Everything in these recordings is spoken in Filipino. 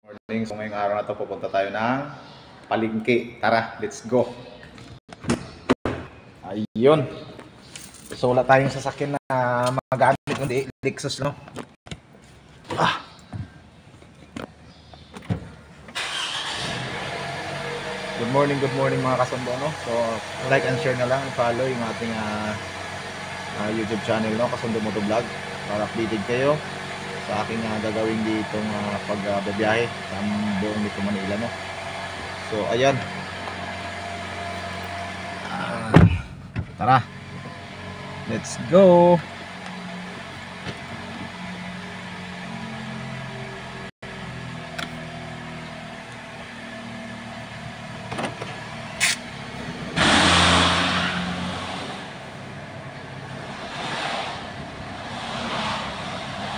Morning. So ngayong araw na to pupunta tayo ng palengke. Tara, let's go. Ayun. So wala tayong sasakyan na magamit kundi Lexus, no? Good morning mga kasundo, no? So like and share na lang, follow yung ating YouTube channel, no? Kasundo Moto Vlog, para updated kayo sa aking gagawin ditong pagbabiyahe sa buong Metro Manila, no? So ayan, tara, let's go.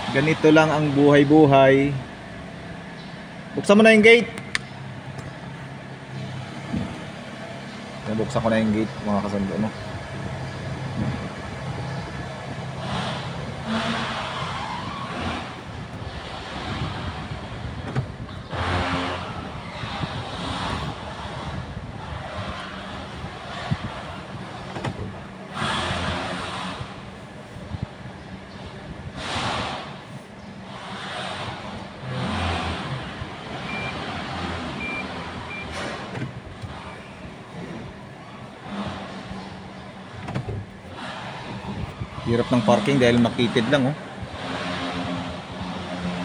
Ganito lang ang buhay-buhay. Buksan mo na yung gate. Buksan ko na yung gate mga kasundo, no? Hirap ng parking dahil makitid lang, oh.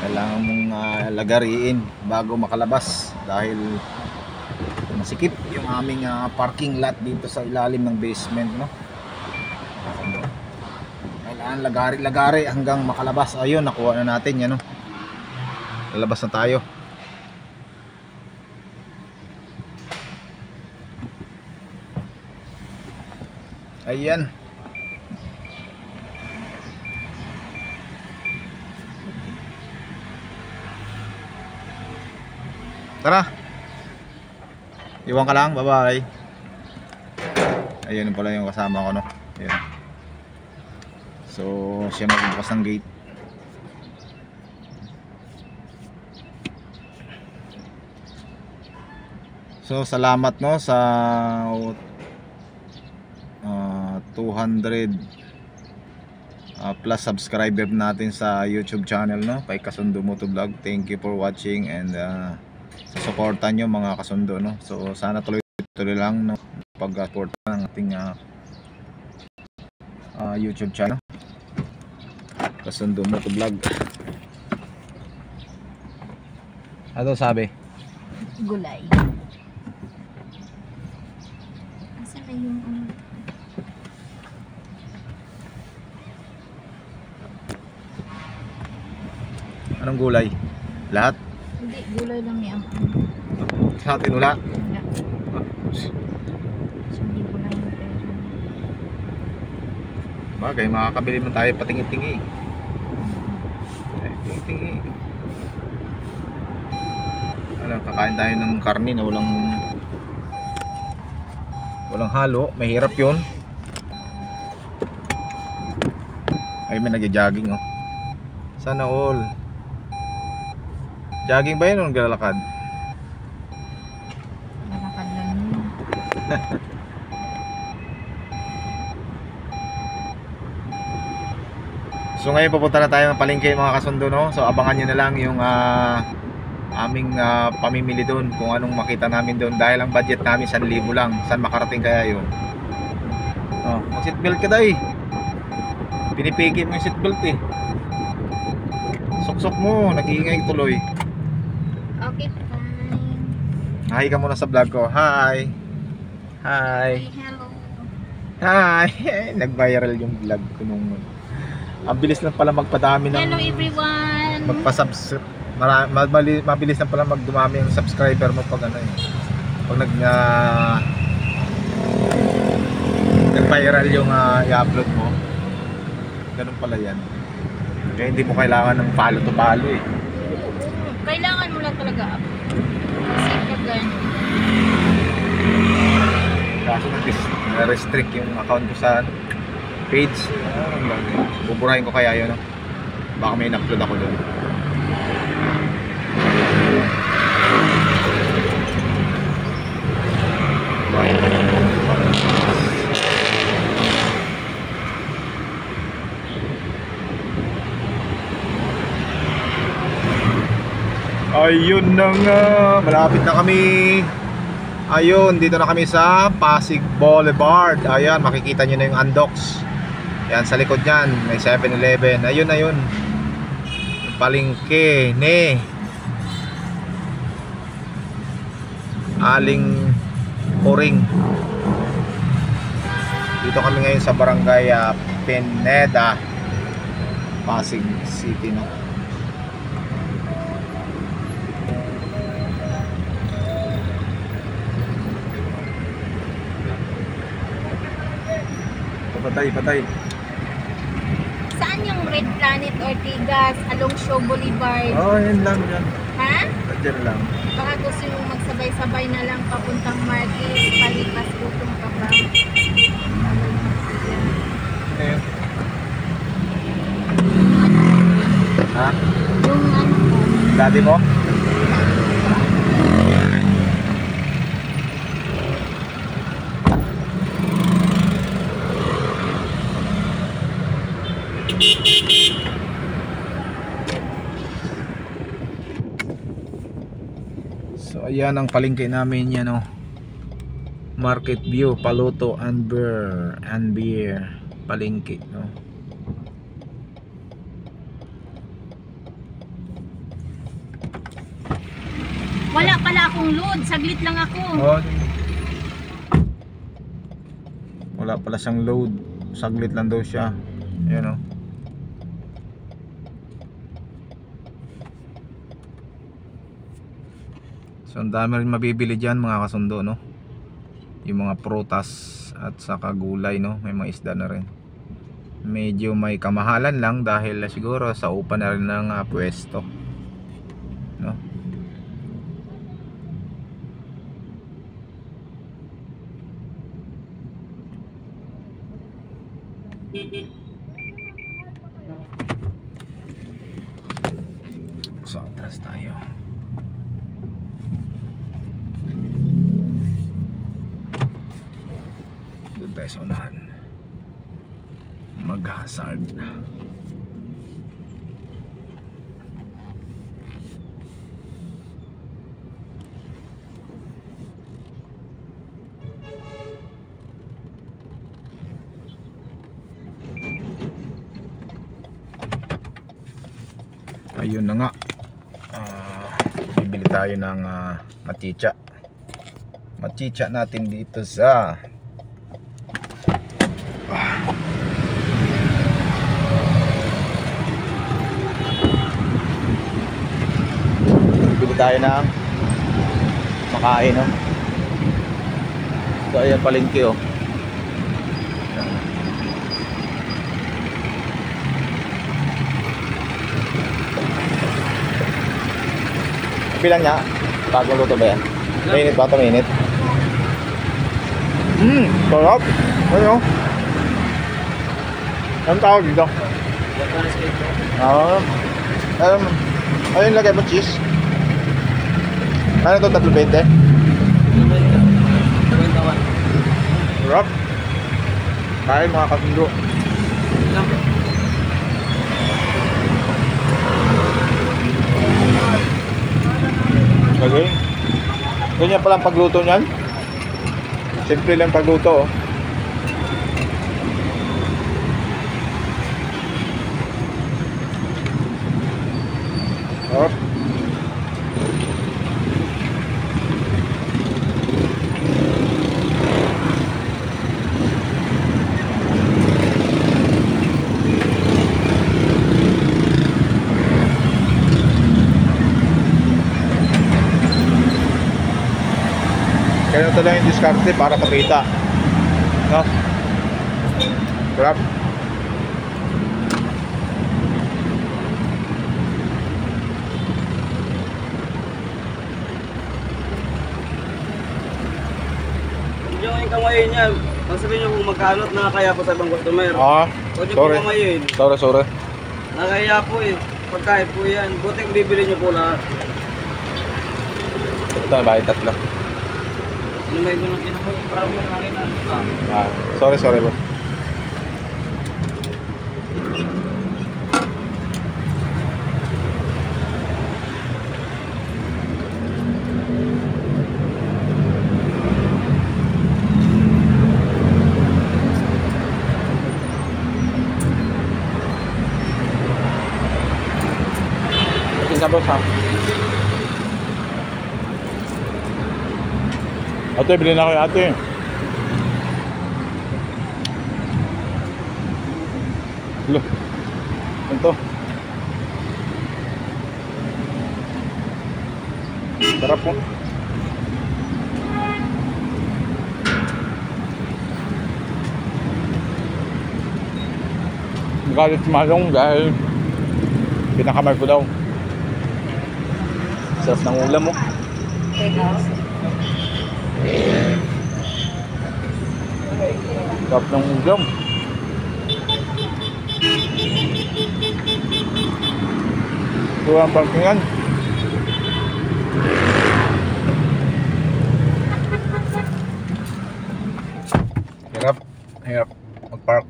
Kailangan mong lagariin bago makalabas dahil masikip yung aming parking lot dito sa ilalim ng basement, no? Kailangan lagari hanggang makalabas. Ayun, nakuha na natin yan, no? Lalabas na tayo. Ayan. Tara. Iwan ka lang, bye-bye. Ayun pala yung kasama ko, no? Ayun. So, siya magbukas ng gate. So, salamat, no, sa 200 plus subscriber natin sa YouTube channel, no? Kay Kasundo Moto Vlog. Thank you for watching and sa suportan nyo mga kasundo, no? So sana tuloy-tuloy lang, no, pag-suporta ng ating YouTube channel Kasundo Moto Vlog. Ano sabi? Gulay. Asa na yung Anong gulay? Lahat? Hindi, gulay lang niya. Sa atin wala? Wala. Hindi ko lang yung pera. Bagay, makakabili mo tayo patingi-tingi. Tingi-tingi. Ano, kakain tayo ng karne na walang halo. Mahirap yun. Ay, may nag-jogging, oh. Sana all. Jogging ba yun o naglalakad? Nalakad lang yun. So ngayon pupunta na tayo ng palengke mga kasundo, no? So abangan nyo na lang yung aming pamimili doon, kung anong makita namin doon. Dahil ang budget namin 1,000 lang. Saan makarating kaya yun? Oh, mag-seatbelt ka dahi. Pinipigil mo yung seatbelt, eh. Sok-sok mo, nag-iingay tuloy. Okay, fine. Hi ka muna sa vlog ko. Hi. Hi. Hello. Hi. Nag-viral yung vlog ko nung ang bilis lang pala magpadami ng Hello everyone. mabilis lang pala magdumami yung subscriber mo pag ano, eh. Pag nag-viral yung i-upload mo. Ganun pala yan. Kaya hindi mo kailangan ng follow to follow, eh. Kailangan mo lang talaga up. Kasi pag gano'n. Kaso na-restrict yung account ko sa page. Buburahin ko kaya yun, no? Baka may in-upload ako doon. Ayun na nga, malapit na kami. Ayun, dito na kami sa Pasig Boulevard. Ayan, makikita nyo na yung Andox. Yan, sa likod nyan, may 7-Eleven. Ayun, ayun. Palengke ni Aling Uring. Dito kami ngayon sa barangay Pineda, Pasig City, no? Patay. Saan yung Red Planet Ortigas, Along Show Boulevard? Oh, yun lang yan. Ha? Diyan lang. Baka gusto mo magsabay-sabay na lang papuntang market, palipas gutom ka pa. Ayun. Ha? Yung ano mo, Daddy mo? So ayan ang palengke namin yan, oh. Market View, Paluto and Beer palengke, no? wala pala akong load, saglit lang ako. Oh. Wala pala siyang load, saglit lang daw siya. Ayan, oh. So ang dami rin mabibili dyan mga kasundo, no? Yung mga prutas at saka gulay, no? May mga isda na rin. Medyo may kamahalan lang dahil siguro sa upa na rin ng pwesto, no? So atras tayo. Doon tayo sa unahan. Mag-hazard. Ayun na nga. Bibili tayo ng machicha. Machicha natin dito sa bibili tayo ng makain, no? So ayan palengke, oh. Bilang niya, bagong luto ba yan? Mainit ba ito? Mainit? Sarap! Ano? Anong tawag dito? Ayun, lagay mo cheese. Ano ito? 3.20? Sarap! Kain mga kasundo. Okay. Ganyan palang pagluto niyan. Simple lang pagluto, oh. Oh. Kaya ito lang yung diskarte para pakita, no? Grab. Hindi ko yung kamayin niya. Pag sabihin niyo kung magkano at nakakaya po sa ibang customer. Huwag niyo po Sorry. kamayin. Sorry. Nakakaya po eh. Pagkain po yan. Buti kung bibili niyo po lahat. Ito na ba? Tatlo. Ano may gulong po? Para mo nakakita. Sorry bro. boss ha. Ate, bilhin na kayo ate. Lo. Ito. Sarap po. Galit si Malong dahil pinakamay ko daw. Sarap ng ulam mo. Sarap ng ulam. Ito ang parkingan. Hirap mag-park.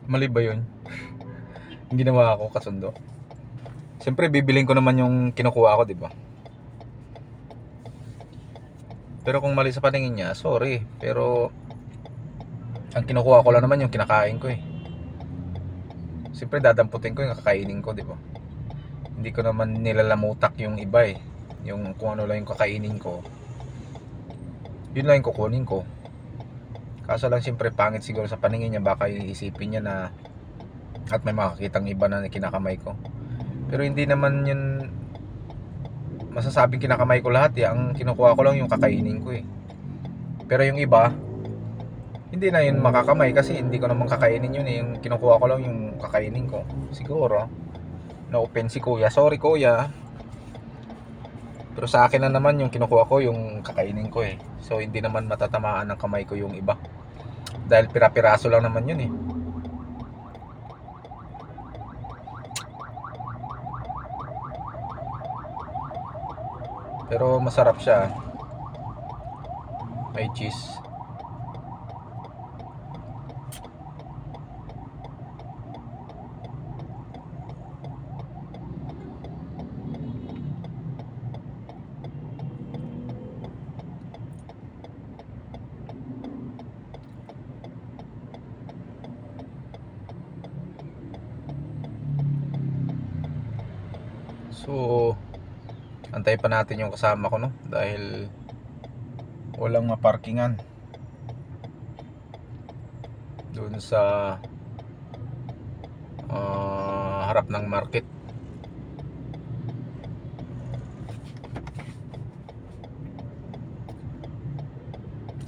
Mali ba yun? Yung ginawa ko kasundo. Siyempre bibiling ko naman yung kinukuha ko, di ba? Pero kung mali sa paningin niya, sorry. Pero ang kinukuha ko lang naman yung kinakain ko eh. Siyempre dadamputin ko yung kakainin ko, di ba? Hindi ko naman nilalamutak yung iba eh. Yung kung ano lang yung kakainin ko, yun lang yung kukunin ko. Kaso lang siyempre pangit siguro sa paningin niya, baka iisipin niya na at may makakitang iba na kinakamay ko. Pero hindi naman yun masasabing kinakamay ko lahat eh. Ang kinukuha ko lang yung kakainin ko eh. Pero yung iba, hindi na yun makakamay kasi hindi ko naman kakainin yun eh. Yung kinukuha ko lang yung kakainin ko. Siguro na-open si kuya. Sorry kuya. Pero sa akin na naman yung kinukuha ko yung kakainin ko eh. So hindi naman matatamaan ng kamay ko yung iba. Dahil pira-piraso lang naman yun eh. Pero masarap siya. May cheese. So antay pa natin yung kasama ko, no? Dahil walang maparkingan doon sa harap ng market.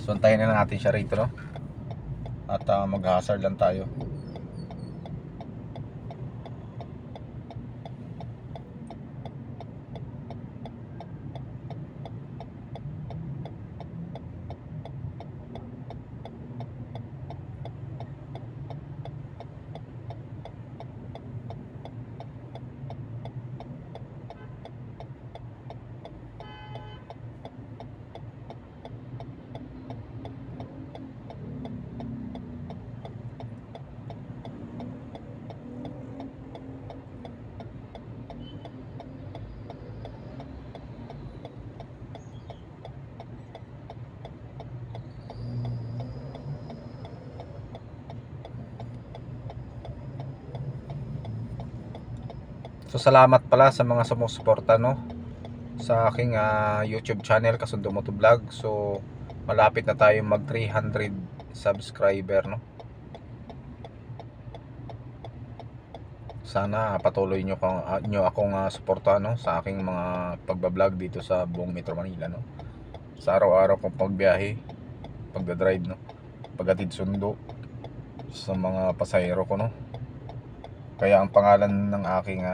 So antayin na natin siya rito, no? At mag-hazard lang tayo. So salamat pala sa mga sumusuporta, no, sa aking YouTube channel Kasundo Moto Vlog. So malapit na tayo mag 300 subscriber, no. Sana patuloy nyo akong suportahan, no, sa aking mga pagbablog dito sa buong Metro Manila, no. Sa araw-araw kong pagbiyahe, pagdadrive, no, paghatid sundo sa mga pasahero ko, no. Kaya ang pangalan ng aking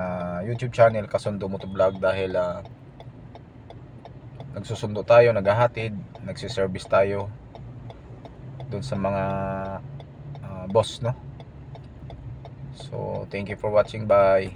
YouTube channel Kasundo Moto Vlog dahil nagsusundo tayo, naghahatid, nagsiservice tayo doon sa mga boss, no. So thank you for watching, bye.